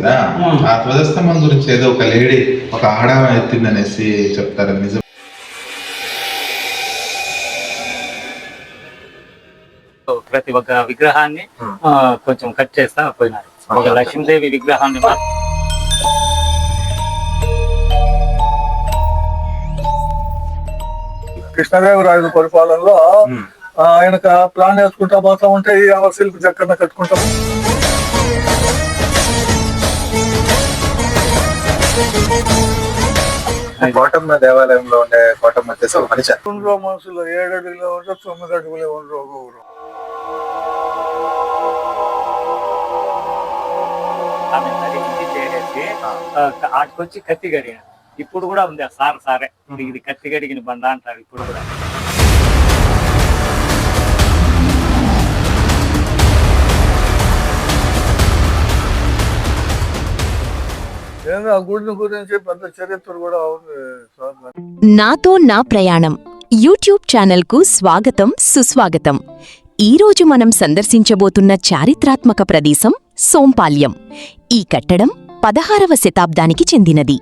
కదా, ఆ ధ్వజస్తంభం గురించి ఏదో ఒక లేడీ ఒక ఆడామ ఎత్తిందనేసి చెప్తారు, నిజం? ప్రతి ఒక్క విగ్రహాన్ని కొంచెం కట్ చేస్తా పోయినారు. ఒక లక్ష్మీదేవి విగ్రహాన్ని కృష్ణదేవరాయల పరిపాలనలో ఆయన ప్లాన్ వేసుకుంటా పోతా ఉంటే ఈ శిల్పి చక్కన కట్టుకుంటాం. కోటమ్మ దేవాలయంలో ఉండే కోటమ్మ వచ్చేసి ఒక మనిషి. మనుషులు 7 అడుగులు ఉంటారు, 9 అడుగులే ఉండరు. ఆడికొచ్చి కత్తి గడిగాడు. ఇప్పుడు కూడా ఉంది సారే ఇది కత్తి గడిగిన బండ అంటారు ఇప్పుడు కూడా. ఆ గుడిని గురించి పెద్ద చరిత్ర కూడా ఉంది. నాతో నా ప్రయాణం యూట్యూబ్ ఛానల్కు స్వాగతం, సుస్వాగతం. ఈరోజు మనం సందర్శించబోతున్న చారిత్రాత్మక ప్రదేశం సోంపాల్యం. ఈ కట్టడం 16వ శతాబ్దానికి చెందినది.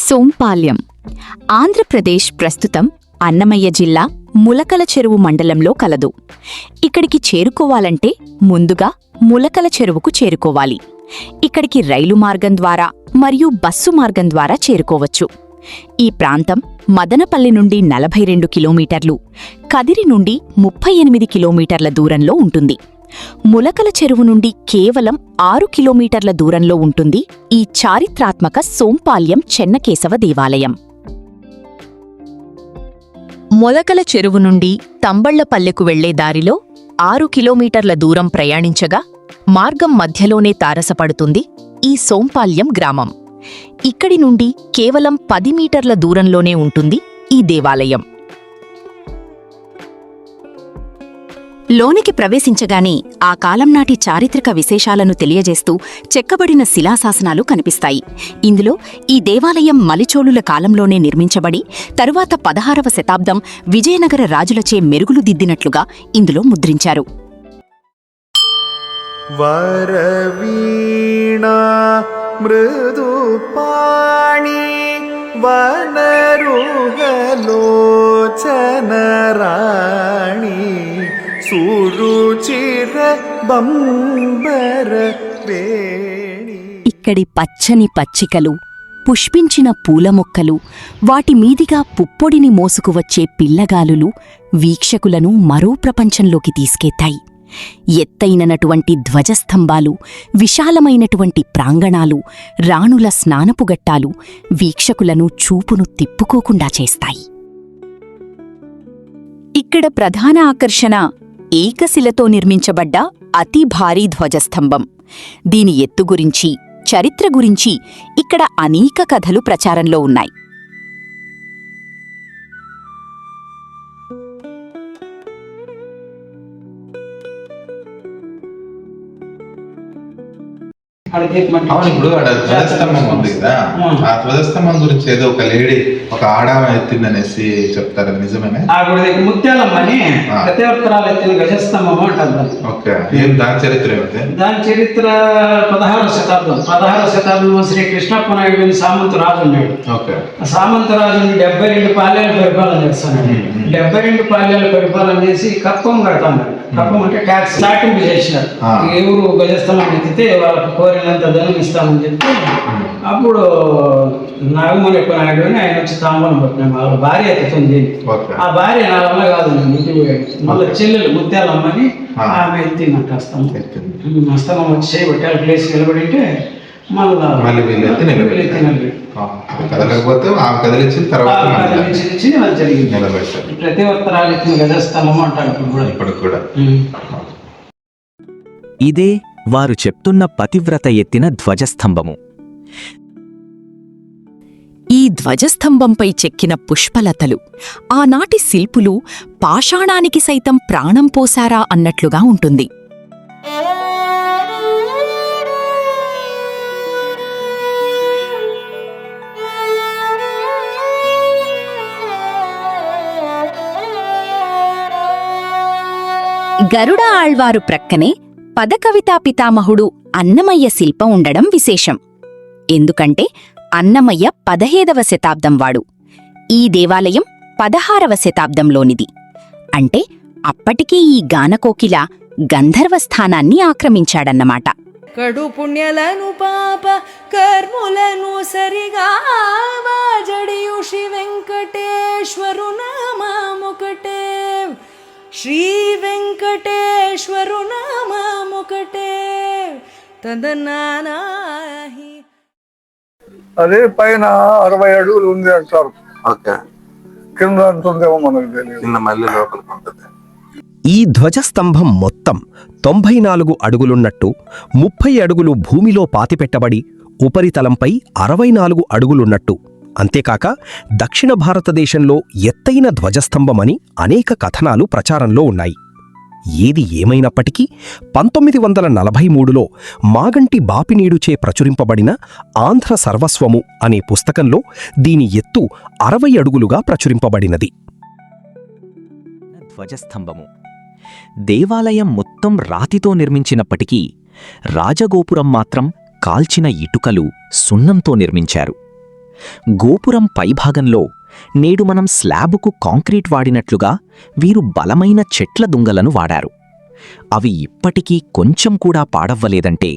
సోంపాల్యం ఆంధ్రప్రదేశ్ ప్రస్తుతం అన్నమయ్య జిల్లా ములకల చెరువు మండలంలో కలదు. ఇక్కడికి చేరుకోవాలంటే ముందుగా ములకల చెరువుకు చేరుకోవాలి. ఇక్కడికి రైలు మార్గం ద్వారా మరియు బస్సు మార్గం ద్వారా చేరుకోవచ్చు. ఈ ప్రాంతం మదనపల్లి నుండి 42 కిలోమీటర్లు, కదిరి నుండి 38 కిలోమీటర్ల దూరంలో ఉంటుంది. ములకల చెరువు నుండి కేవలం 6 కిలోమీటర్ల దూరంలో ఉంటుంది ఈ చారిత్రాత్మక సోంపాల్యం చెన్నకేశవ దేవాలయం. మొలకల చెరువు నుండి తంబళ్లపల్లెకు వెళ్లే దారిలో 6 కిలోమీటర్ల దూరం ప్రయాణించగా మార్గం మధ్యలోనే తారసపడుతుంది ఈ సోంపాల్యం గ్రామం. ఇక్కడి నుండి కేవలం 10 మీటర్ల దూరంలోనే ఉంటుంది ఈ దేవాలయం. లోనికి ప్రవేశించగానే ఆ కాలం నాటి చారిత్రక విశేషాలను తెలియజేస్తూ చెక్కబడిన శిలాశాసనాలు కనిపిస్తాయి. ఇందులో ఈ దేవాలయం మలిచోళుల కాలంలోనే నిర్మించబడి తరువాత 16వ శతాబ్దం విజయనగర రాజులచే మెరుగులు దిద్దినట్లుగా ఇందులో ముద్రించారు. వరవీణా మృదుపాణి వనరుగలోచనరాణి సురుచిర బంబర వేణి. ఇక్కడి పచ్చని పచ్చికలు, పుష్పించిన పూల మొక్కలు, వాటి మీదిగా పుప్పొడిని మోసుకువచ్చే పిల్లగాలులు వీక్షకులను మరో ప్రపంచంలోకి తీసుకెత్తాయి. ఎత్తైనటువంటి ధ్వజస్తంభాలు, విశాలమైనటువంటి ప్రాంగణాలు, రాణుల స్నానపుగట్టాలు వీక్షకులను చూపును తిప్పుకోకుండా చేస్తాయి. ఇక్కడ ప్రధాన ఆకర్షణ ఏకశిలతో నిర్మించబడ్డ అతి భారీ ధ్వజస్తంభం. దీని ఎత్తు గురించి, చరిత్ర గురించి ఇక్కడ అనేక కథలు ప్రచారంలో ఉన్నాయి. అవును, ఇప్పుడు ధ్వజస్తంభం ఉంది కదా, ఆ ధ్వజస్తంభం గురించి ఏదో ఒక లేడీ ఒక ఆడామ ఎత్తిందనేసి చెప్తారు, నిజమేనా? ముత్యాలమ్మని ప్రత్యవర్తనాలు ఎత్తిన గజస్తంభం అంటారు. ఓకే, ఏం దాని చరిత్ర ఏమిటి? దాని చరిత్ర 16వ శతాబ్దంలో శ్రీ కృష్ణప్ప నాయుడు సామంత రాజు ఉన్నాడు. ఓకే, సామంత రాజుని 72 పాల్యాలు పరిపాలన చేస్తున్నాడు. 72 పాల్యాలు పరిపాలన చేసి కప్పం కడతాడు. కప్పం అంటే ట్యాక్స్ స్టార్టింగ్ చేసినారు. ఎవరు గజస్తంభం ఎత్తితే వాళ్ళకు కోరినంత ధనం ఇస్తామని చెప్పి అప్పుడు నాగమణిప్ప నాయుడు అని ఆయన వచ్చి తాంబూలం పట్టినాడు. వాళ్ళ భార్య ఎత్తుతుంది. ఆ భార్య నా వల్ల కాదు, ఇంటికి మళ్ళీ చెల్లెలు ముత్యాలమ్మని ఆమె ఎత్తిందంట. అస్తమం వచ్చి చేయబట్టి వాళ్ళ ప్లేస్ నిలబడింటే మళ్ళీ ప్రతివర్తనాలు ఎత్తిన గజస్తంభం అంటారు ఇప్పుడు కూడా. ఇదే వారు చెప్తున్న పతివ్రత ఎత్తిన ధ్వజస్తంభము. ఈ ధ్వజస్తంభంపై చెక్కిన పుష్పలతలు, ఆనాటి శిల్పులు పాషాణానికి సైతం ప్రాణం పోశారా అన్నట్లుగా ఉంటుంది. గరుడ ఆళ్వారు ప్రక్కనే పదకవితా పితామహుడు అన్నమయ్య శిల్పం ఉండడం విశేషం. ఎందుకంటే అన్నమయ్య 15వ శతాబ్దం వాడు. ఈ దేవాలయం 16వ శతాబ్దంలోనిది. అంటే అప్పటికే ఈ గానకోకిల గంధర్వ స్థానాన్ని ఆక్రమించాడన్నమాట. కడు పుణ్యలను పాప కర్ములను సరిగా వాజడియు శ్రీ వెంకటేశ్వరు నామముకటే, శ్రీ వెంకటేశ్వరు నామముకటే తదనానాహి. అది పైన 60 అడుగులు ఉంది అంటారు. ఓకే, కింద అంత ఉందేమో మనకు తెలియదు. కింద మళ్ళీ లోపలికి ఉంటుంది. ఈ ధ్వజస్తంభం మొత్తం 94 అడుగులున్నట్టు 30 అడుగులు భూమిలో పాతిపెట్టబడి ఉపరితలంపై 64 అడుగులున్నట్టు, అంతేకాక దక్షిణ భారతదేశంలో ఎత్తైన ధ్వజస్తంభమని అనేక కథనాలు ప్రచారంలో ఉన్నాయి. ఏది ఏమైనప్పటికీ 1943లో మాగంటి బాపినీడుచే ప్రచురింపబడిన ఆంధ్ర సర్వస్వము అనే పుస్తకంలో దీని ఎత్తు 60 అడుగులుగా ప్రచురింపబడినది. ధ్వజస్తంభము దేవాలయం మొత్తం రాతితో నిర్మించినప్పటికీ రాజగోపురం మాత్రం కాల్చిన ఇటుకలు, సున్నంతో నిర్మించారు. గోపురం పైభాగంలో నేడు మనం స్లాబుకు కాంక్రీట్ వాడినట్లుగా వీరు బలమైన చెట్ల దుంగలను వాడారు. అవి ఇప్పటికీ కొంచెం కూడా పాడవ్వలేదంటే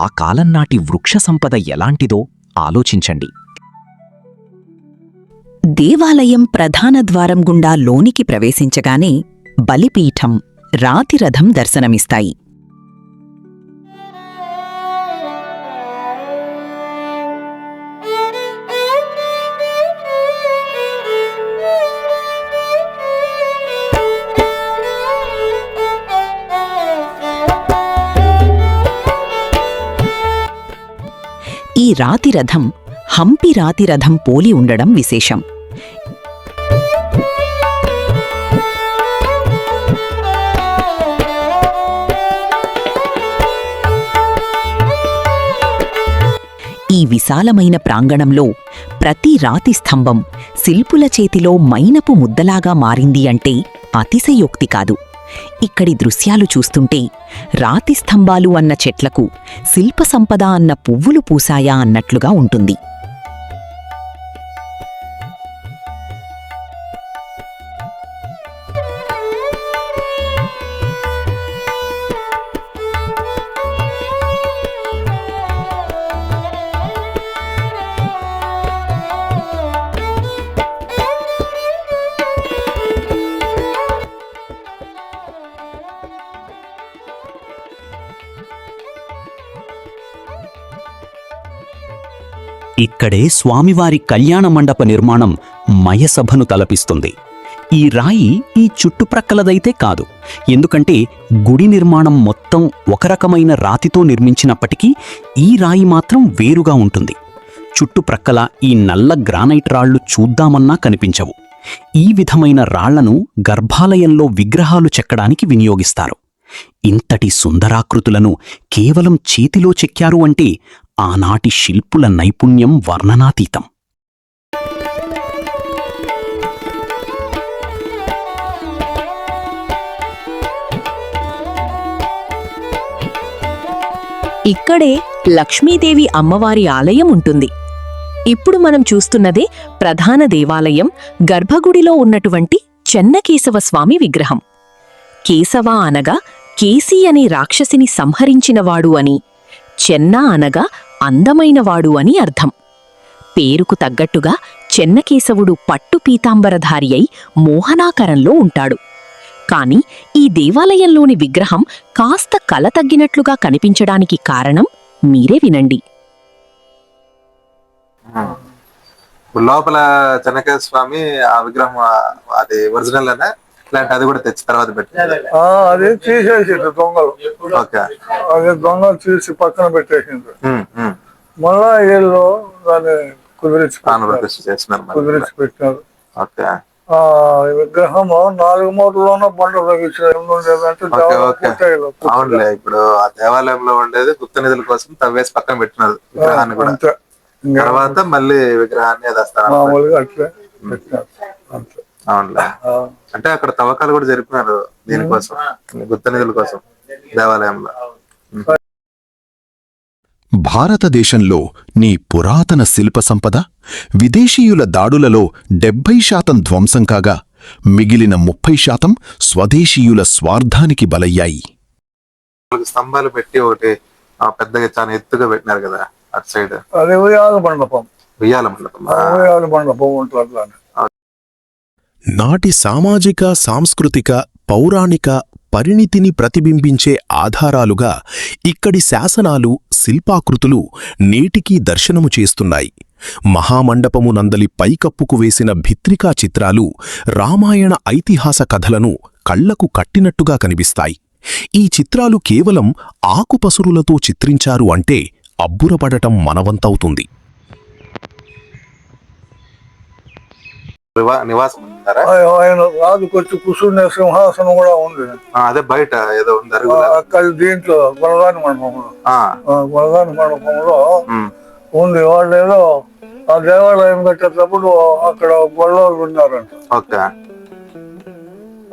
ఆ కాలం నాటి వృక్ష సంపద ఎలాంటిదో ఆలోచించండి. దేవాలయం ప్రధాన ద్వారం గుండా లోనికి ప్రవేశించగానే బలిపీఠం, రాతిరథం దర్శనమిస్తాయి. ఈ రాతిరథం హంపి రాతిరథం పోలి ఉండడం విశేషం. ఈ విశాలమైన ప్రాంగణంలో ప్రతి రాతి స్తంభం శిల్పుల చేతిలో మైనపు ముద్దలాగా మారింది అంటే అతిశయోక్తి కాదు. ఇక్కడి దృశ్యాలు చూస్తుంటే రాతి స్తంభాలు అన్న చెట్లకు శిల్ప సంపద అన్న పువ్వులు పూసాయా అన్నట్లుగా ఉంటుంది. ఇక్కడే స్వామివారి కళ్యాణ మండప నిర్మాణం మయసభను తలపిస్తుంది. ఈ రాయి ఈ చుట్టుప్రక్కలదైతే కాదు, ఎందుకంటే గుడి నిర్మాణం మొత్తం ఒక రకమైన రాతితో నిర్మించినప్పటికీ ఈ రాయి మాత్రం వేరుగా ఉంటుంది. చుట్టుప్రక్కల ఈ నల్ల గ్రానైట్ రాళ్లు చూద్దామన్నా కనిపించవు. ఈ విధమైన రాళ్లను గర్భాలయంలో విగ్రహాలు చెక్కడానికి వినియోగిస్తారు. ఇంతటి సుందరాకృతులను కేవలం చేతిలో చెక్కారు అంటే ఆనాటి శిల్పుల నైపుణ్యం వర్ణనాతీతం. ఇక్కడే లక్ష్మీదేవి అమ్మవారి ఆలయం ఉంటుంది. ఇప్పుడు మనం చూస్తున్నదే ప్రధాన దేవాలయం గర్భగుడిలో ఉన్నటువంటి చెన్నకేశవ స్వామి విగ్రహం. కేశవ అనగా కేసి అనే రాక్షసిని సంహరించినవాడు అని, చెన్న అనగా అందమైనవాడు అని అర్థం. పేరుకు తగ్గట్టుగా చెన్నకేశవుడు పట్టు పీతాంబరధారి అయి మోహనాకరంలో ఉంటాడు. కాని ఈ దేవాలయంలోని విగ్రహం కాస్త కల తగ్గినట్లుగా కనిపించడానికి కారణం మీరే వినండి. లోపల చెన్నకేశవ స్వామి ఆ విగ్రహం అది ఒరిజినల్ అనే ఇట్లాంటి అది కూడా తెచ్చి తర్వాత పెట్టారు. అది తీసేసిండ్రు దొంగలు. ఓకే, అది దొంగలు తీసి పక్కన పెట్టేసిండ్రు. మళ్ళా వీళ్ళు దాన్ని కుదిరించి పెట్టినారు. ఓకే, ఆ విగ్రహం 4 మూటలోనూ బండ తగ్గించారు. అవునులే, ఇప్పుడు ఆ దేవాలయంలో ఉండేది గుప్త నిధుల కోసం తవ్వేసి పక్కన పెట్టినారు విగ్రహాన్ని కూడా. తర్వాత మళ్ళీ విగ్రహాన్ని మామూలుగా అట్లే పెట్టినారు. అవునులే, అంటే అక్కడ తవ్వకాలు కూడా జరిపినారు దీనికోసం, గుప్త నిధుల కోసం దేవాలయంలో. భారతదేశంలో నీ పురాతన శిల్ప సంపద విదేశీయుల దాడులలో 70% ధ్వంసం కాగా మిగిలిన 30% స్వదేశీయుల స్వార్థానికి బలయ్యాయి. స్తంభాలు పెట్టి ఒకటి పెద్దగా చాలా ఎత్తుగా పెట్టినారు కదా అటు సైడ్, అది ఉయ్యాల మండపం. ఉయ్యాల మండపం. ఉయ్యాల మండపం ఉంటుంది. నాటి సామాజిక సాంస్కృతిక పౌరాణిక పరిణితిని ప్రతిబింబించే ఆధారాలుగా ఇక్కడి శాసనాలు శిల్పాకృతులు నేటికీ దర్శనము చేస్తున్నాయి. మహామండపము నందలి పైకప్పుకు వేసిన భిత్రికా చిత్రాలు రామాయణ ఐతిహాస కథలను కళ్లకు కట్టినట్టుగా కనిపిస్తాయి. ఈ చిత్రాలు కేవలం ఆకుపసురులతో చిత్రించారు అంటే అబ్బురపడటం మనవంతవుతుంది. నివాసం ఉన్నారా? ఆయన రాజుకొచ్చి కూర్చునే సింహాసనం కూడా ఉంది. అదే బయట ఏదో ఉంది అక్కడ దీంట్లో గొలగాని మండపంలో, గొలగాని మండపంలో ఉంది. వాళ్ళు ఏదో ఆ దేవాలయం కట్టేటప్పుడు అక్కడ గొల్లోళ్ళు ఉన్నారంట.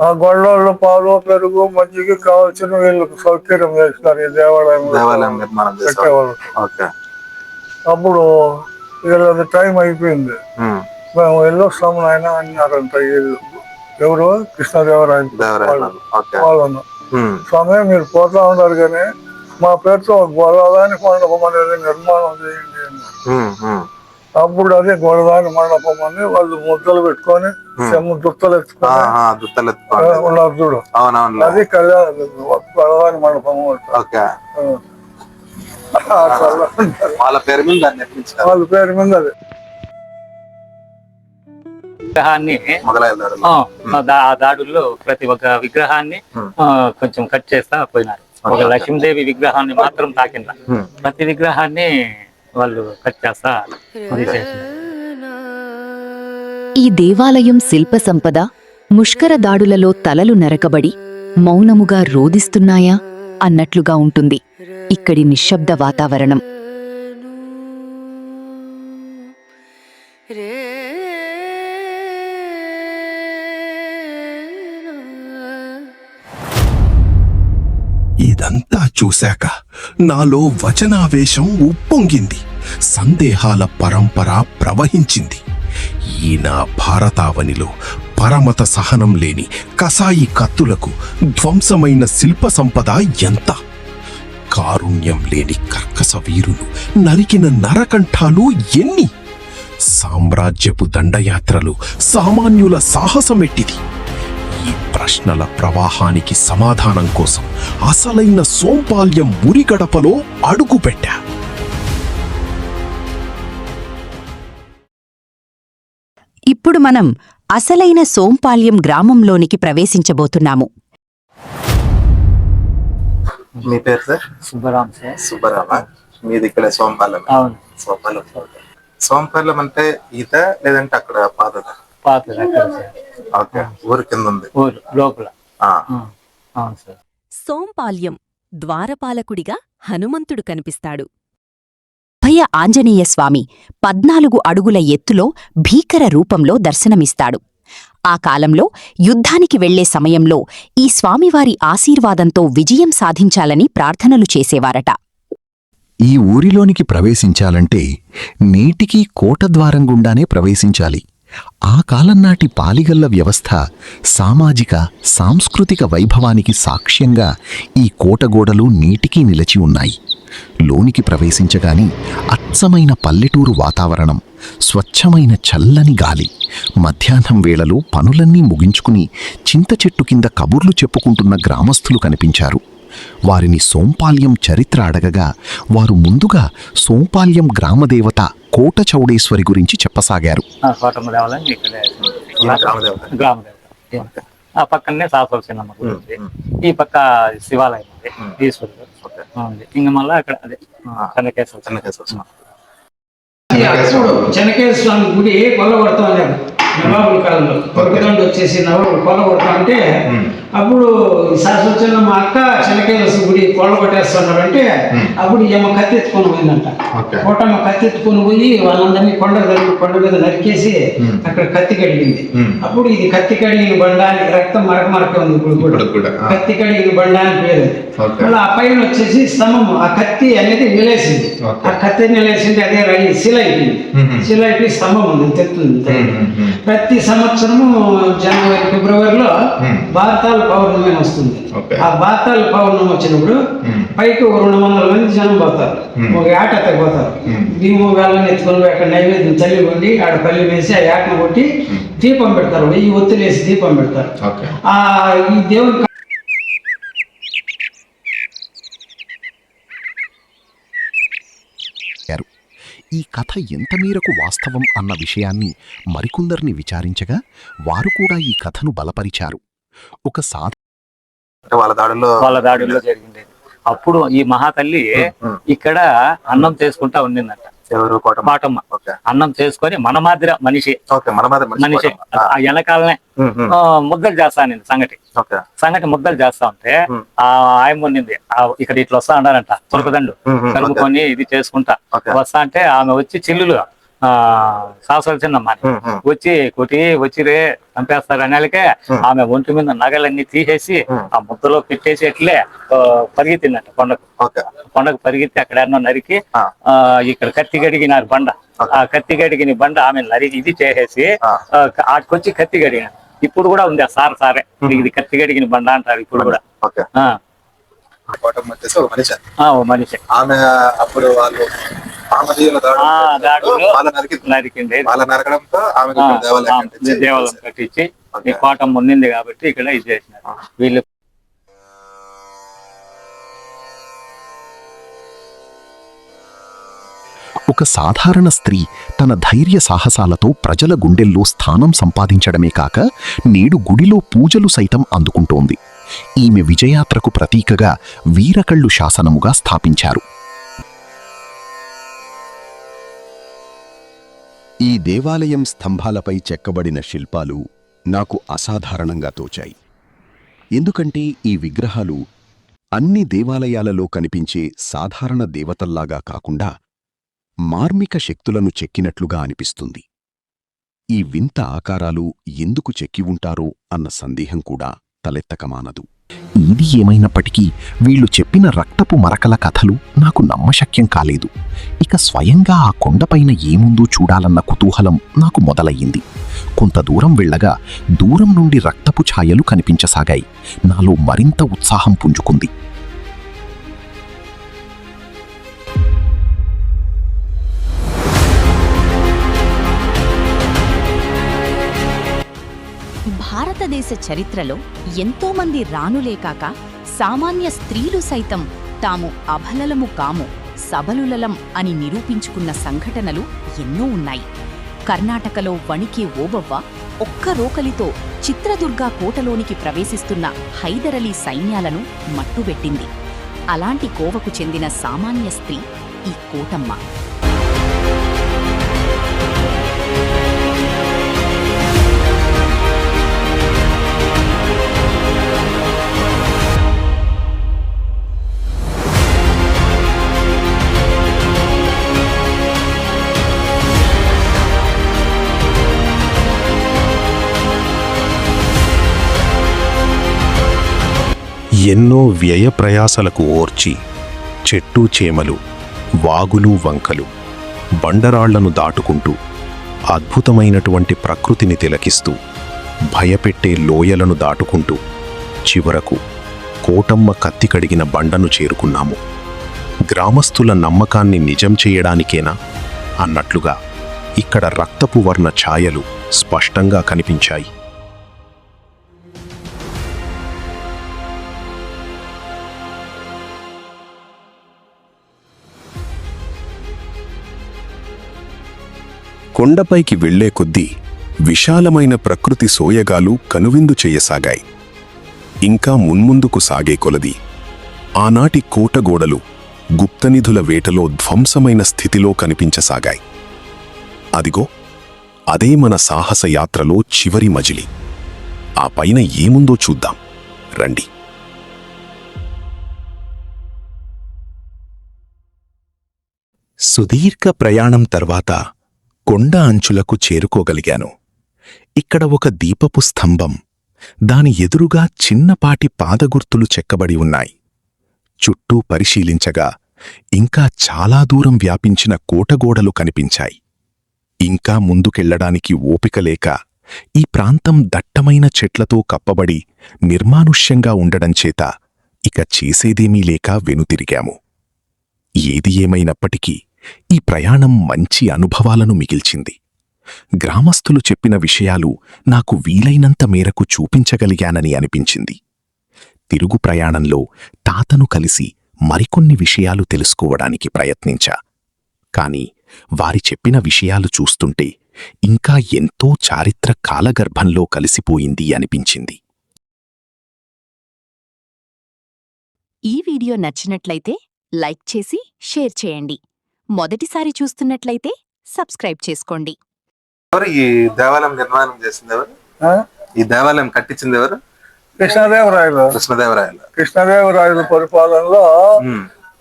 ఆ గొల్లోళ్ళు పాలు పెరుగు మజ్జిగ కావాల్సిన వీళ్ళకి సౌకర్యం చేస్తారు ఈ దేవాలయం కట్టేవాళ్ళు. అప్పుడు వీళ్ళది టైం అయిపోయింది, మేము వెళ్ళొస్తాము నాయన అన్నారంట వీళ్ళు. ఎవరు? కృష్ణదేవరాయలు వాళ్ళను. స్వామి మీరు పోతా ఉన్నారు కానీ మా పేరుతో గొల్లదాని మండపం అనేది నిర్మాణం చేయండి అన్నారు. అప్పుడు అదే గొల్లదాని మండపం అని వాళ్ళు ముద్దలు పెట్టుకొని దుత్తలు ఎత్తుకొని ఉన్నారు చూడు, అది గొల్లదాని మండపం. వాళ్ళ పేరు మీద అది విగ్రహాన్ని ఆ దాడుల్లో ప్రతి ఒక్క విగ్రహాన్ని కొంచెం కట్ చేస్తా పోయినారు. ఒక లక్ష్మీదేవి విగ్రహాన్ని మాత్రం తాకిందా, ప్రతి విగ్రహాన్ని వాళ్ళు కట్ చేస్తా. ఈ దేవాలయం శిల్ప సంపద ముష్కర దాడులలో తలలు నరకబడి మౌనముగా రోదిస్తున్నాయా అన్నట్లుగా ఉంటుంది ఇక్కడి నిశ్శబ్ద వాతావరణం. ఇదంతా చూశాక నాలో వచనావేశం ఉప్పొంగింది, సందేహాల పరంపర ప్రవహించింది. ఈ నా భారతావనిలో పరమత సహనం లేని కసాయి కత్తులకు ధ్వంసమైన శిల్ప సంపద ఎంత! కారుణ్యం లేని కర్కస వీరులు నరికిన నరకంఠాలు ఎన్ని! సామ్రాజ్యపు దండయాత్రలు సామాన్యుల సాహసమెట్టిది! ఈ ప్రశ్నల ప్రవాహానికి సమాధానం కోసం అసలైన సోంపాల్యం మురిగడపలో అడుగుపెట్టా. ఇప్పుడు మనం అసలైన సోంపాల్యం గ్రామంలోనికి ప్రవేశించబోతున్నాము. మీ పేరు సార్? సుబ్బరామ్ సార్. సుబ్బరామా? మీది ఇక్కడ సోంపాలెం? అవును. సోంపాలెం. సోంపాలెం అంటే ఈత లేదంటే అక్కడ పాతదా? ఓకే, ఊరు కింద ఉంది, ఊరు లోపల. అవును సార్. సోంపాల్యం ద్వారపాలకుడిగా హనుమంతుడు కనిపిస్తాడు. భయ ఆంజనేయస్వామి 14 అడుగుల ఎత్తులో భీకర రూపంలో దర్శనమిస్తాడు. ఆ కాలంలో యుద్ధానికి వెళ్లే సమయంలో ఈ స్వామివారి ఆశీర్వాదంతో విజయం సాధించాలని ప్రార్థనలు చేసేవారట. ఈ ఊరిలోనికి ప్రవేశించాలంటే నేటికీ కోటద్వారం గుండానే ప్రవేశించాలి. ఆ కాలంనాటి పాలిగల్ల వ్యవస్థ సామాజిక సాంస్కృతిక వైభవానికి సాక్ష్యంగా ఈ కోటగోడలు నేటికీ నిలిచి ఉన్నాయి. లోనికి ప్రవేశించగాని అచ్చమైన పల్లెటూరు వాతావరణం, స్వచ్ఛమైన చల్లని గాలి, మధ్యాహ్నం వేళలో పనులన్నీ ముగించుకుని చింత చెట్టు కింద కబుర్లు చెప్పుకుంటున్న గ్రామస్థులు కనిపించారు. వారిని సోంపాల్యం చరిత్ర అడగగా వారు ముందుగా సోంపాల్యం గ్రామదేవత కోట చౌడేశ్వరి గురించి చెప్పసాగారు. ఆ పక్కనే సాసవసినమ్మ గుడి ఉంది, ఈ పక్క శివాలయం ఉంది, ఈశ్వరుడు ఉంది. ఇంకా మళ్ళీ అక్కడ అదే చెన్నకేశ్వర చెన్నకేశ్వర స్వామి గుడి కొల్లగొడతాం నవాబుల కాలంలో కొరకదండు వచ్చేసి నవాబులు కొల కొడతా అంటే అప్పుడు శాశ్వతంగా మా అక్క చెనకేశ్వర గుడి కొల్ల కొట్టేస్తున్నారంటే అప్పుడు ఏమో కత్తి ఎత్తుకొని పోయిందంట. కోటమ్మ కత్తి ఎత్తుకొని పోయి వాళ్ళందరినీ కొండ మీద నరికేసి అక్కడ కత్తి కడిగింది. అప్పుడు ఇది కత్తి కడిగిన బండ అని రక్తం మరక ఉంది ఇప్పుడు కూడా. కత్తి కడిగిన బండ అని పేరు. మళ్ళీ ఆ పైన వచ్చేసి స్తంభం, ఆ కత్తి అనేది నిలేసింది. ఆ కత్తి నిలేసింది అదే శిల అయిపోయింది. శిల అయిపోయి స్తంభం ఉంది, తెస్తుంది. ప్రతి సంవత్సరము జనవరి ఫిబ్రవరిలో భారతాల పౌర్ణమి వస్తుంది. ఆ భారతాల పౌర్ణమి వచ్చినప్పుడు పైకి 200 మంది జనం పోతారు, ఒక ఏట పోతారు. భీము వేళ్ళని ఎత్తుకొని అక్కడ నైవేద్యం చల్లి వండి ఆడ పల్లి వేసి ఆ ఏటను కొట్టి దీపం పెడతారు. 1000 ఒత్తులు వేసి దీపం పెడతారు. ఆ ఈ దేవుని ఈ కథ ఎంత మేరకు వాస్తవం అన్న విషయాన్ని మరికొందరిని విచారించగా వారు కూడా ఈ కథను బలపరిచారు. ఒక వాళ్ళ దాడుల్లో జరిగింది. అప్పుడు ఈ మహాతల్లి ఇక్కడ అన్నం చేసుకుంటా ఉండిందంట. కోటమ్మ అన్నం చేసుకొని మన మాదిర మనిషి ఆ వెనకాలనే ముద్దలు చేస్తాను సంగటి ముద్దలు చేస్తా ఉంటే ఆ ఆయమ్మ ఉండింది ఇక్కడ ఇట్లా వస్తా ఉన్నారంట. తొలకదండు కలుపుకొని ఇది చేసుకుంటా వస్తా అంటే ఆమె వచ్చి చిల్లులు సాసలు చిన్నమ్మని వచ్చి వచ్చిరే చంపేస్తారు అనేకే ఆమె ఒంటి మీద నగలన్నీ తీసేసి ఆ ముద్దలో పెట్టేసి అట్లే పరిగెత్తిందంట కొండకు పరిగెత్తి అక్కడ ఎన్నో నరికి ఇక్కడ కత్తి గడిగినారు బండ. ఆ కత్తి గడిగిన బండ ఆమె నరికి ఇది చేసేసి ఆటికొచ్చి కత్తి గడిగిన. ఇప్పుడు కూడా ఉంది ఆ సారే ఇది కత్తి గడిగిన బండ అంటారు ఇప్పుడు కూడా. మనిషి ఆమె అప్పుడు వాళ్ళు నరికింది. దేవాలయం కట్టించి ఈ కోటమ్మ ఉండింది కాబట్టి ఇక్కడ ఇది చేసినారు వీళ్ళు. ఒక సాధారణ స్త్రీ తన ధైర్య సాహసాలతో ప్రజల గుండెల్లో స్థానం సంపాదించడమే కాక నేడు గుడిలో పూజలు సైతం అందుకుంటోంది. ఈమె విజయాత్రకు ప్రతీకగా వీరకళ్ళు శాసనముగా స్థాపించారు. ఈ దేవాలయం స్తంభాలపై చెక్కబడిన శిల్పాలు నాకు అసాధారణంగా తోచాయి. ఎందుకంటే ఈ విగ్రహాలు అన్ని దేవాలయాలలో కనిపించే సాధారణ దేవతల్లాగా కాకుండా మార్మిక శక్తులను చెక్కినట్లుగా అనిపిస్తుంది. ఈ వింత ఆకారాలు ఎందుకు చెక్కి ఉంటారో అన్న సందేహం కూడా తలెత్తకమానదు. ఇది ఏమైనప్పటికీ వీళ్లు చెప్పిన రక్తపు మరకల కథలు నాకు నమ్మశక్యం కాలేదు. ఇక స్వయంగా ఆ కొండపైన ఏముందో చూడాలన్న కుతూహలం నాకు మొదలయ్యింది. కొంత దూరం వెళ్ళగా దూరం నుండి రక్తపు ఛాయలు కనిపించసాగాయి. నాలో మరింత ఉత్సాహం పుంజుకుంది. భారతదేశ చరిత్రలో ఎంతోమంది రాణులే కాక సామాన్య స్త్రీలు సైతం తాము అబలలము కాము సబలులలం అని నిరూపించుకున్న సంఘటనలు ఎన్నో ఉన్నాయి. కర్ణాటకలో వణికే ఓబవ్వ ఒక్క రోకలితో చిత్రదుర్గా కోటలోనికి ప్రవేశిస్తున్న హైదరలీ సైన్యాలను మట్టుబెట్టింది. అలాంటి కోవకు చెందిన సామాన్య స్త్రీ ఈ కోటమ్మ. ఎన్నో వ్యయ ప్రయాసలకు ఓర్చి చెట్టు చేమలు, వాగులు వంకలు, బండరాళ్లను దాటుకుంటూ అద్భుతమైనటువంటి ప్రకృతిని తిలకిస్తూ భయపెట్టే లోయలను దాటుకుంటూ చివరకు కోటమ్మ కత్తి కడిగిన బండను చేరుకున్నాము. గ్రామస్తుల నమ్మకాన్ని నిజం చేయడానికేనా అన్నట్లుగా ఇక్కడ రక్తపు వర్ణ ఛాయలు స్పష్టంగా కనిపించాయి. కొండపైకి వెళ్లే కొద్దీ విశాలమైన ప్రకృతి సోయగాలు కనువిందు చేయసాగాయి. ఇంకా మున్ముందుకు సాగే కొలది ఆనాటి కోటగోడలు గుప్తనిధుల వేటలో ధ్వంసమైన స్థితిలో కనిపించసాగాయి. అదిగో అదే మన సాహస యాత్రలో చివరి మజిలి. ఆ పైన ఏముందో చూద్దాం రండి. సుదీర్ఘ ప్రయాణం తర్వాత కొండ అంచులకు చేరుకోగలిగాను. ఇక్కడ ఒక దీపపు స్తంభం, దాని ఎదురుగా చిన్నపాటి పాదగుర్తులు చెక్కబడి ఉన్నాయి. చుట్టూ పరిశీలించగా ఇంకా చాలా దూరం వ్యాపించిన కోటగోడలు కనిపించాయి. ఇంకా ముందుకెళ్లడానికి ఓపిక లేక ఈ ప్రాంతం దట్టమైన చెట్లతో కప్పబడి నిర్మానుష్యంగా ఉండడంచేత ఇక చేసేదేమీ లేక వెనుతిరిగాము. ఏది ఏమైనప్పటికీ ఈ ప్రయాణం మంచి అనుభవాలను మిగిల్చింది. గ్రామస్థులు చెప్పిన విషయాలు నాకు వీలైనంత మేరకు చూపించగలిగానని అనిపించింది. తిరుగు ప్రయాణంలో తాతను కలిసి మరికొన్ని విషయాలు తెలుసుకోవడానికి ప్రయత్నించా. కాని వారి చెప్పిన విషయాలు చూస్తుంటే ఇంకా ఎంతో చారిత్ర కాలగర్భంలో కలిసిపోయింది అనిపించింది. ఈ వీడియో నచ్చినట్లయితే లైక్ చేసి షేర్ చేయండి. మొదటిసారి చూస్తున్నట్లయితే సబ్స్క్రైబ్ చేసుకోండి. ఎవరు ఈ దేవాలయం నిర్మాణం చేసింది? ఎవరు ఈ దేవాలయం కట్టించింది? ఎవరు? కృష్ణదేవరాయలు. కృష్ణదేవరాయలు పరిపాలనలో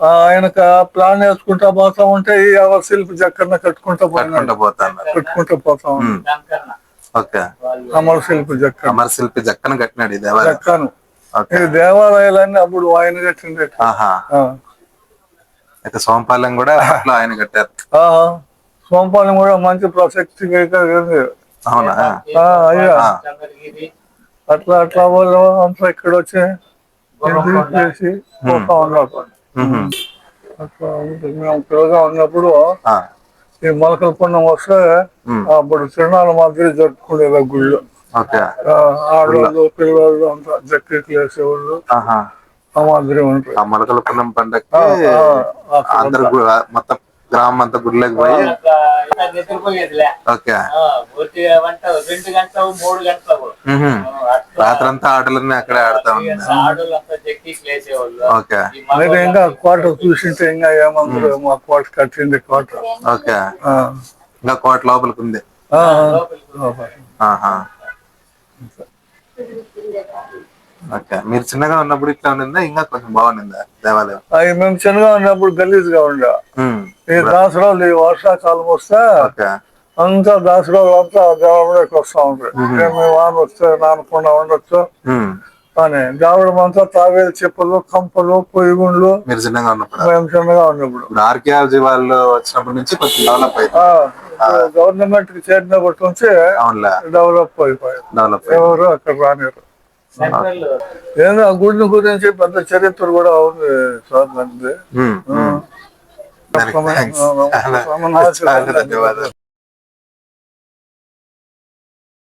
ఆయనకు ప్లాన్ వేసుకుంటా పోతా ఉంటే ఈ శిల్పి జక్కన్న కట్టుకుంటా పోతా అమర శిల్పి జక్కన కట్టినాడు ఈ దేవాలయం. ఈ దేవాలయాలన్నీ అప్పుడు ఆయన కట్టిండే. అయితే సోమపాలెం కూడా ఆయన కట్టారు. సోమపాలెం కూడా మంచి ప్రసక్తి. అవునా? అయ్యా అట్లా అట్లా వాళ్ళు అంతా ఇక్కడ వచ్చి చేసి పోతా ఉన్నారు. అట్లా మేము పిల్లగా ఉన్నప్పుడు ఈ మొలకల పుణ్యం వస్తే అప్పుడు తిరణాల మాదిరి జరుపుకునేది గుళ్ళు. ఆడవాళ్ళు పిల్లలు అంతా జక్కెట్లు వేసేవాళ్ళు ఆ మాదిరి ఉంటాయి. ఆ మొలకల పుణ్యం పండగకి అందరు మొత్తం గ్రామం అంతా గుడిలోకి పోయి రాత్రంతా ఆటలన్నీ అక్కడే ఆడతా ఇంకా కోట చూసింటే ఇంకా ఏమంటారు మా కోట కట్టింది కోట. ఓకే, ఇంకా కోట లోపలికి ఉంది. ఓకే, మీరు చిన్నగా ఉన్నప్పుడు ఇట్లా ఉండిందా ఇంకా కొంచెం బాగుండిందా దేవాలయం? అవి మేము చిన్నగా ఉన్నప్పుడు గలీజ్ గా ఉండే. ఈ దాసరాలు ఈ వర్షాకాలం వస్తే అంతా దాసరాలు అంతా దేవాలయంలోకి వస్తా ఉంటాయి. మేము వాన వస్తే నానకుండా ఉండొచ్చు అని దేవడం అంతా తావేలు చెప్పులు కంపలు పొయ్యిగుండ్లు. మీరు చిన్నగా ఉన్నప్పుడు? మేము చిన్నగా ఉన్నప్పుడు. ఆర్కియాలజీ వాళ్ళు వచ్చినప్పటి నుంచి కొంచెం డెవలప్ అయింది. గవర్నమెంట్ కి చేరినప్పటి నుంచి డెవలప్ అయిపోయాయి. ఎవరు అక్కడ రానిరు. ఏదో ఆ గుడిని గురించి పెద్ద చరిత్ర కూడా ఉంది సార్. ధన్యవాదాలు.